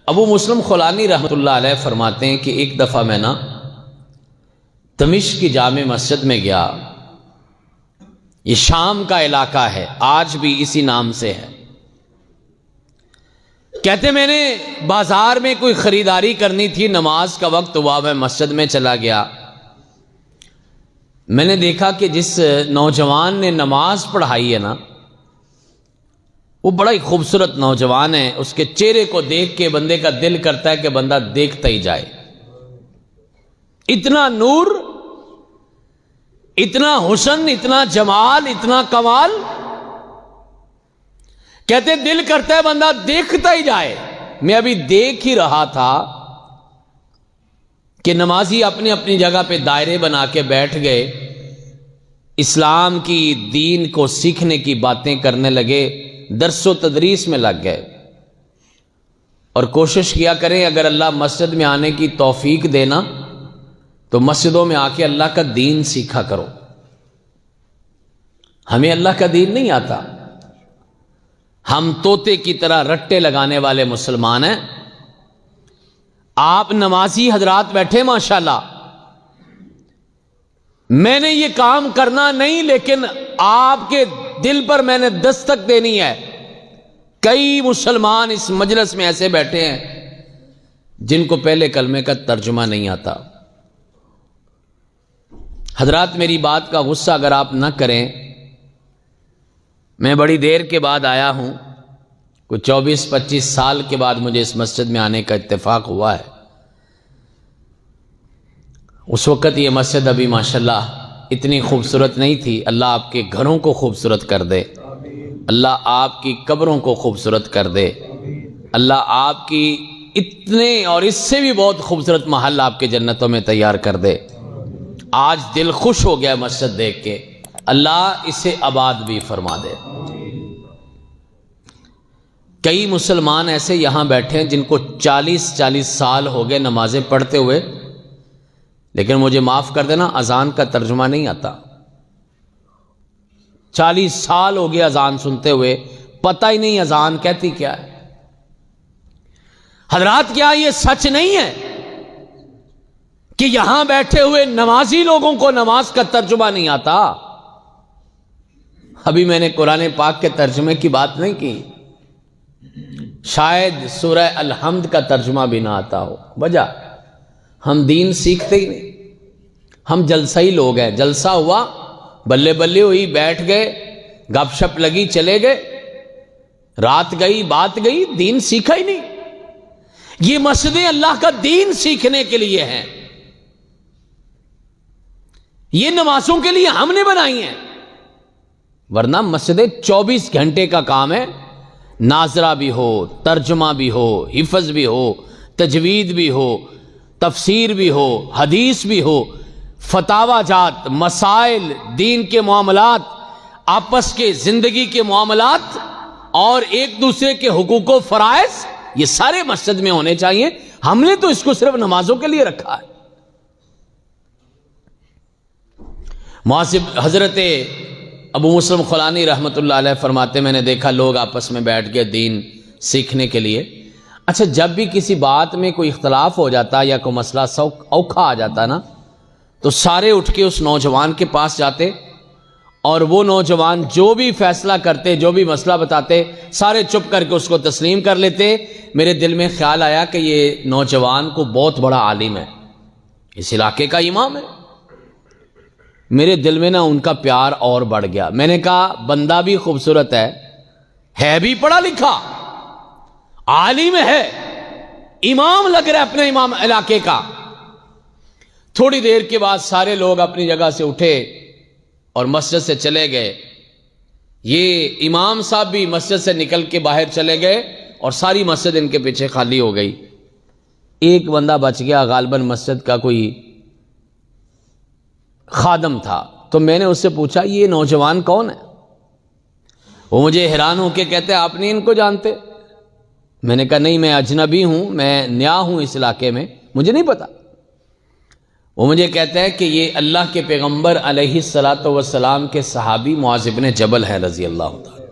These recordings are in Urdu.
ابو مسلم خولانی رحمۃ اللہ علیہ فرماتے ہیں کہ ایک دفعہ میں دمشق کی جامع مسجد میں گیا. یہ شام کا علاقہ ہے، آج بھی اسی نام سے ہے. کہتے میں نے بازار میں کوئی خریداری کرنی تھی، نماز کا وقت ہوا، میں مسجد میں چلا گیا. میں نے دیکھا کہ جس نوجوان نے نماز پڑھائی ہے نا، وہ بڑا ہی خوبصورت نوجوان ہے. اس کے چہرے کو دیکھ کے بندے کا دل کرتا ہے کہ بندہ دیکھتا ہی جائے. اتنا نور، اتنا حسن، اتنا جمال، اتنا کمال، کہتے دل کرتا ہے بندہ دیکھتا ہی جائے. میں ابھی دیکھ ہی رہا تھا کہ نمازی اپنی اپنی جگہ پہ دائرے بنا کے بیٹھ گئے، اسلام کی، دین کو سیکھنے کی باتیں کرنے لگے، درس و تدریس میں لگ گئے. اور کوشش کیا کریں اگر اللہ مسجد میں آنے کی توفیق دینا تو مسجدوں میں آ کے اللہ کا دین سیکھا کرو. ہمیں اللہ کا دین نہیں آتا، ہم طوطے کی طرح رٹے لگانے والے مسلمان ہیں. آپ نمازی حضرات بیٹھے ماشاءاللہ، میں نے یہ کام کرنا نہیں، لیکن آپ کے دل پر میں نے دستک دینی ہے. کئی مسلمان اس مجلس میں ایسے بیٹھے ہیں جن کو پہلے کلمے کا ترجمہ نہیں آتا. حضرات میری بات کا غصہ اگر آپ نہ کریں، میں بڑی دیر کے بعد آیا ہوں، کوئی 24-25 سال کے بعد مجھے اس مسجد میں آنے کا اتفاق ہوا ہے. اس وقت یہ مسجد ابھی ماشاءاللہ اتنی خوبصورت نہیں تھی. اللہ آپ کے گھروں کو خوبصورت کر دے، اللہ آپ کی قبروں کو خوبصورت کر دے، اللہ آپ کی اتنے اور اس سے بھی بہت خوبصورت محل آپ کے جنتوں میں تیار کر دے. آج دل خوش ہو گیا مسجد دیکھ کے، اللہ اسے آباد بھی فرما دے. کئی مسلمان ایسے یہاں بیٹھے ہیں جن کو 40 سال ہو گئے نمازیں پڑھتے ہوئے، لیکن مجھے معاف کر دینا اذان کا ترجمہ نہیں آتا. 40 سال ہو گئے اذان سنتے ہوئے، پتہ ہی نہیں اذان کہتی کیا ہے. حضرات کیا یہ سچ نہیں ہے کہ یہاں بیٹھے ہوئے نمازی لوگوں کو نماز کا ترجمہ نہیں آتا؟ ابھی میں نے قرآن پاک کے ترجمے کی بات نہیں کی، شاید سورہ الحمد کا ترجمہ بھی نہ آتا ہو. وجہ ہم دین سیکھتے ہی نہیں، ہم جلسہ ہی لوگ ہیں. جلسہ ہوا، بلے بلے ہوئی، بیٹھ گئے، گپ شپ لگی، چلے گئے، رات گئی، بات گئی، دین سیکھا ہی نہیں. یہ مسجدیں اللہ کا دین سیکھنے کے لیے ہیں، یہ نمازوں کے لیے ہم نے بنائی ہیں. ورنہ مسجدیں 24 گھنٹے کا کام ہے، ناظرہ بھی ہو، ترجمہ بھی ہو، حفظ بھی ہو، تجوید بھی ہو، تفسیر بھی ہو، حدیث بھی ہو، فتاوی جات، مسائل، دین کے معاملات، آپس کے زندگی کے معاملات اور ایک دوسرے کے حقوق و فرائض، یہ سارے مسجد میں ہونے چاہیے. ہم نے تو اس کو صرف نمازوں کے لیے رکھا ہے. حضرت ابو مسلم خولانی رحمۃ اللہ علیہ فرماتے میں نے دیکھا لوگ آپس میں بیٹھ کے دین سیکھنے کے لیے. اچھا جب بھی کسی بات میں کوئی اختلاف ہو جاتا یا کوئی مسئلہ اوکھا آ جاتا نا، تو سارے اٹھ کے اس نوجوان کے پاس جاتے اور وہ نوجوان جو بھی فیصلہ کرتے، جو بھی مسئلہ بتاتے، سارے چپ کر کے اس کو تسلیم کر لیتے. میرے دل میں خیال آیا کہ یہ نوجوان کو بہت بڑا عالم ہے، اس علاقے کا امام ہے. میرے دل میں نا ان کا پیار اور بڑھ گیا. میں نے کہا بندہ بھی خوبصورت ہے بھی پڑھا لکھا، عالم ہے، امام لگ رہا ہے اپنے امام علاقے کا. تھوڑی دیر کے بعد سارے لوگ اپنی جگہ سے اٹھے اور مسجد سے چلے گئے. یہ امام صاحب بھی مسجد سے نکل کے باہر چلے گئے اور ساری مسجد ان کے پیچھے خالی ہو گئی. ایک بندہ بچ گیا، غالباً مسجد کا کوئی خادم تھا. تو میں نے اس سے پوچھا یہ نوجوان کون ہے؟ وہ مجھے حیران ہو کے کہتے آپ نہیں ان کو جانتے؟ میں نے کہا نہیں، میں اجنبی ہوں، میں نیا ہوں اس علاقے میں، مجھے نہیں پتا. وہ مجھے کہتا ہے کہ یہ اللہ کے پیغمبر علیہ الصلاۃ والسلام کے صحابی معاذ بن جبل ہے رضی اللہ تعالی.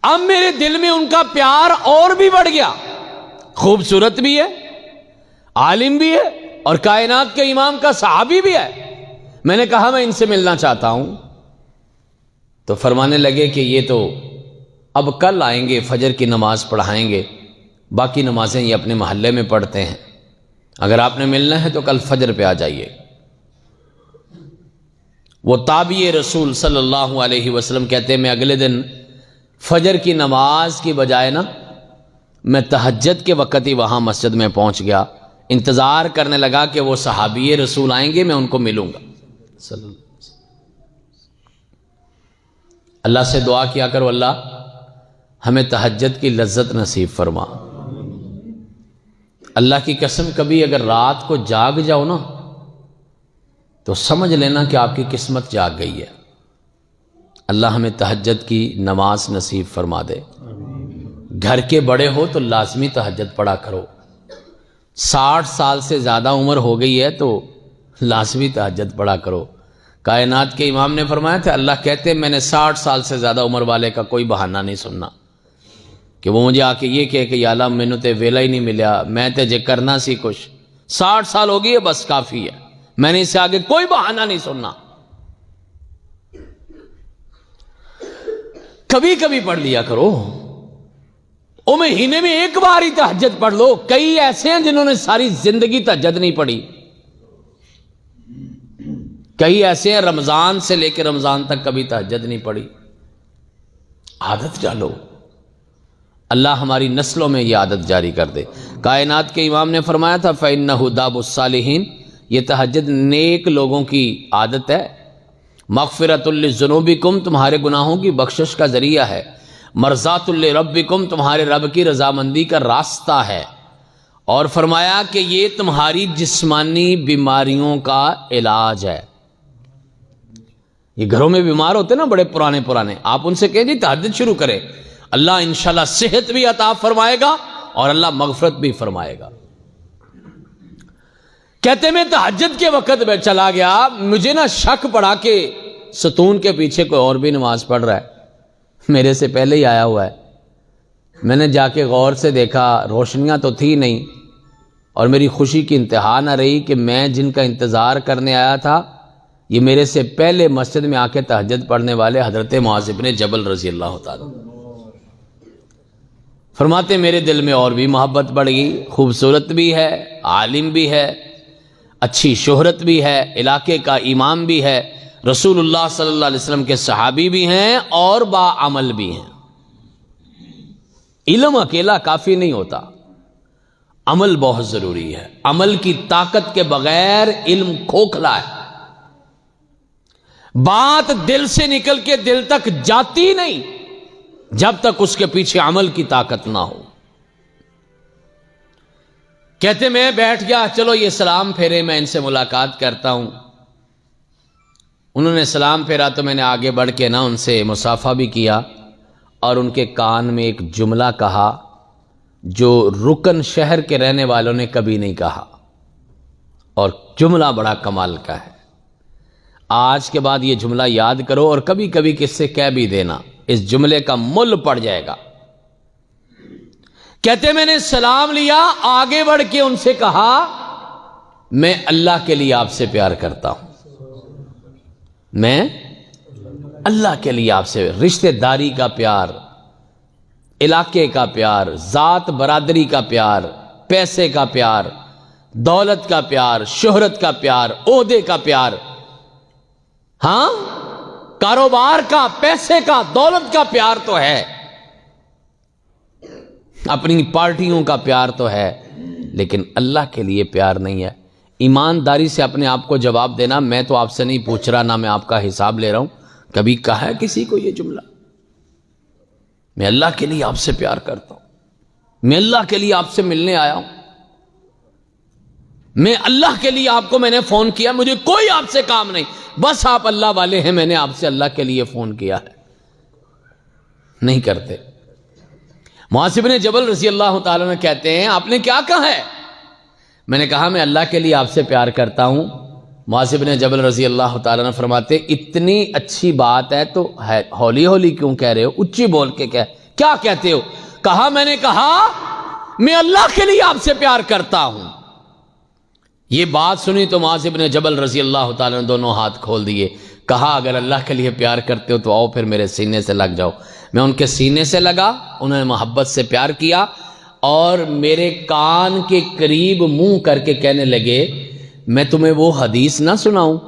اب میرے دل میں ان کا پیار اور بھی بڑھ گیا. خوبصورت بھی ہے، عالم بھی ہے، اور کائنات کے امام کا صحابی بھی ہے۔ میں نے کہا میں ان سے ملنا چاہتا ہوں، تو فرمانے لگے کہ یہ تو اب کل آئیں گے، فجر کی نماز پڑھائیں گے، باقی نمازیں یہ اپنے محلے میں پڑھتے ہیں، اگر آپ نے ملنا ہے تو کل فجر پہ آ جائیے۔ وہ تابعی رسول صلی اللہ علیہ وسلم کہتے ہیں میں اگلے دن فجر کی نماز کی بجائے نا میں تہجد کے وقت ہی وہاں مسجد میں پہنچ گیا، انتظار کرنے لگا کہ وہ صحابی رسول آئیں گے، میں ان کو ملوں گا۔ اللہ سے دعا کیا کرو اللہ ہمیں تہجد کی لذت نصیب فرما۔ اللہ کی قسم کبھی اگر رات کو جاگ جاؤ نا تو سمجھ لینا کہ آپ کی قسمت جاگ گئی ہے۔ اللہ ہمیں تہجد کی نماز نصیب فرما دے۔ گھر کے بڑے ہو تو لازمی تہجد پڑھا کرو، 60 سال سے زیادہ عمر ہو گئی ہے تو لازمی تہجد پڑھا کرو۔ کائنات کے امام نے فرمایا تھا اللہ کہتے ہیں میں نے 60 سال سے زیادہ عمر والے کا کوئی بہانہ نہیں سننا کہ وہ مجھے آ کے یہ کہے کہ یا اللہ مینوں تے ویلا ہی نہیں ملیا، میں تے جے کرنا سی کچھ، 60 سال ہو گئی ہے بس کافی ہے، میں نے اس سے آگے کوئی بہانہ نہیں سننا۔ کبھی کبھی پڑھ لیا کرو، او مہینے میں ایک بار ہی تہجد پڑھ لو۔ کئی ایسے ہیں جنہوں نے ساری زندگی تہجد نہیں پڑھی، کئی ایسے ہیں رمضان سے لے کے رمضان تک کبھی تہجد نہیں پڑھی۔ عادت ڈالو، اللہ ہماری نسلوں میں یہ عادت جاری کر دے۔ کائنات کے امام نے فرمایا تھا فَإِنَّهُ دَابُ الصَّالِحِينَ، یہ تہجد نیک لوگوں کی عادت ہے۔ مغفرۃ لذنوبکم، تمہارے گناہوں کی بخشش کا ذریعہ ہے۔ مرضات لربکم، تمہارے رب کی رضامندی کا راستہ ہے۔ اور فرمایا کہ یہ تمہاری جسمانی بیماریوں کا علاج ہے۔ یہ گھروں میں بیمار ہوتے نا بڑے پرانے، آپ ان سے کہیں جی تہجد شروع کریں، اللہ انشاءاللہ صحت بھی عطا فرمائے گا اور اللہ مغفرت بھی فرمائے گا۔ کہتے میں تہجد کے وقت میں چلا گیا، مجھے نا شک پڑا کہ ستون کے پیچھے کوئی اور بھی نماز پڑھ رہا ہے، میرے سے پہلے ہی آیا ہوا ہے۔ میں نے جا کے غور سے دیکھا، روشنیاں تو تھی نہیں، اور میری خوشی کی انتہا نہ رہی کہ میں جن کا انتظار کرنے آیا تھا یہ میرے سے پہلے مسجد میں آ کے تہجد پڑھنے والے حضرت معاذ بن جبل رضی اللہ تعالی۔ فرماتے میرے دل میں اور بھی محبت بڑھ گئی، خوبصورت بھی ہے، عالم بھی ہے، اچھی شہرت بھی ہے، علاقے کا امام بھی ہے، رسول اللہ صلی اللہ علیہ وسلم کے صحابی بھی ہیں اور باعمل بھی ہیں۔ علم اکیلا کافی نہیں ہوتا، عمل بہت ضروری ہے۔ عمل کی طاقت کے بغیر علم کھوکھلا ہے، بات دل سے نکل کے دل تک جاتی نہیں جب تک اس کے پیچھے عمل کی طاقت نہ ہو۔ کہتے میں بیٹھ گیا، چلو یہ سلام پھیرے، میں ان سے ملاقات کرتا ہوں۔ انہوں نے سلام پھیرا تو میں نے آگے بڑھ کے نا ان سے مصافحہ بھی کیا، اور ان کے کان میں ایک جملہ کہا جو رکن شہر کے رہنے والوں نے کبھی نہیں کہا، اور جملہ بڑا کمال کا ہے۔ آج کے بعد یہ جملہ یاد کرو اور کبھی کبھی کس سے کہہ بھی دینا، اس جملے کا مل پڑ جائے گا۔ کہتے میں نے سلام لیا، آگے بڑھ کے ان سے کہا میں اللہ کے لیے آپ سے پیار کرتا ہوں، میں اللہ کے لیے آپ سے، رشتہ داری کا پیار، علاقے کا پیار، ذات برادری کا پیار، پیسے کا پیار، دولت کا پیار، شہرت کا پیار، عہدے کا پیار، ہاں کاروبار کا، پیسے کا، دولت کا پیار تو ہے، اپنی پارٹیوں کا پیار تو ہے، لیکن اللہ کے لیے پیار نہیں ہے۔ ایمانداری سے اپنے آپ کو جواب دینا، میں تو آپ سے نہیں پوچھ رہا، نہ میں آپ کا حساب لے رہا ہوں، کبھی کہا ہے کسی کو یہ جملہ؟ میں اللہ کے لیے آپ سے پیار کرتا ہوں، میں اللہ کے لیے آپ سے ملنے آیا ہوں، میں اللہ کے لیے آپ کو میں نے فون کیا، مجھے کوئی آپ سے کام نہیں، بس آپ اللہ والے ہیں، میں نے آپ سے اللہ کے لیے فون کیا ہے۔ نہیں کرتے۔ معاذ بن جبل رضی اللہ تعالیٰ نے کہتے ہیں آپ نے کیا کہا ہے؟ میں نے کہا میں اللہ کے لیے آپ سے پیار کرتا ہوں۔ معاذ بن جبل رضی اللہ تعالیٰ نے فرماتے اتنی اچھی بات ہے تو ہولی ہولی کیوں کہہ رہے ہو، اچھی بول کے کیا کہتے ہو؟ کہا میں نے کہا میں اللہ کے لیے آپ سے پیار کرتا ہوں۔ یہ بات سنی تو معاذ بن جبل رضی اللہ تعالیٰ نے دونوں ہاتھ کھول دیے، کہا اگر اللہ کے لیے پیار کرتے ہو تو آؤ پھر میرے سینے سے لگ جاؤ۔ میں ان کے سینے سے لگا، انہوں نے محبت سے پیار کیا اور میرے کان کے قریب منہ کر کے کہنے لگے میں تمہیں وہ حدیث نہ سناؤں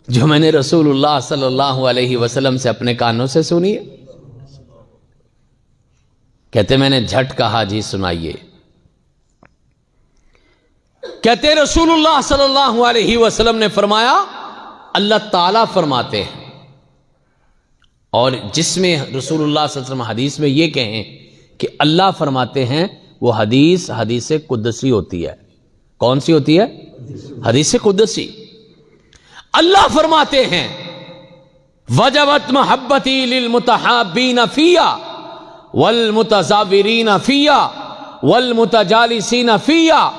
جو میں نے رسول اللہ صلی اللہ علیہ وسلم سے اپنے کانوں سے سنی ہے؟ کہتے میں نے جھٹ کہا جی سنائیے۔ کہتے رسول اللہ صلی اللہ علیہ وسلم نے فرمایا اللہ تعالیٰ فرماتے ہیں، اور جس میں رسول اللہ صلی اللہ علیہ وسلم حدیث میں یہ کہیں کہ اللہ فرماتے ہیں، وہ حدیث قدسی ہوتی ہے۔ کون سی ہوتی ہے؟ حدیث قدسی۔ اللہ فرماتے ہیں وجبت محبتی للمتحابین فیا والمتزاورین فیا والمتجالسین فیا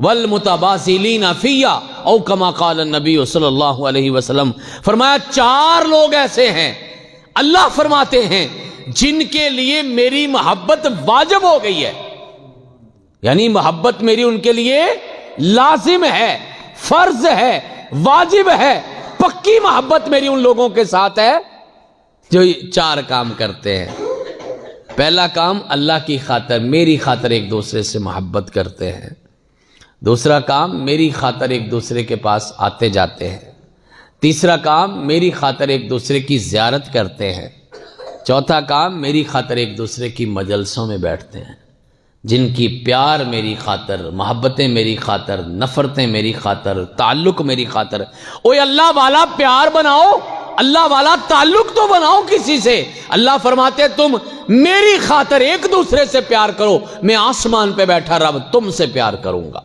والمتباسلین فیا، او کما قال النبی صلی اللہ علیہ وسلم۔ فرمایا چار لوگ ایسے ہیں اللہ فرماتے ہیں جن کے لیے میری محبت واجب ہو گئی ہے، یعنی محبت میری ان کے لیے لازم ہے، فرض ہے، واجب ہے، پکی محبت میری ان لوگوں کے ساتھ ہے جو چار کام کرتے ہیں۔ پہلا کام اللہ کی خاطر، میری خاطر ایک دوسرے سے محبت کرتے ہیں۔ دوسرا کام میری خاطر ایک دوسرے کے پاس آتے جاتے ہیں۔ تیسرا کام میری خاطر ایک دوسرے کی زیارت کرتے ہیں۔ چوتھا کام میری خاطر ایک دوسرے کی مجلسوں میں بیٹھتے ہیں۔ جن کی پیار میری خاطر، محبتیں میری خاطر، نفرتیں میری خاطر، تعلق میری خاطر۔ اوے اللہ والا پیار بناؤ، اللہ والا تعلق تو بناؤ کسی سے۔ اللہ فرماتے تم میری خاطر ایک دوسرے سے پیار کرو، میں آسمان پہ بیٹھا رب تم سے پیار کروں گا۔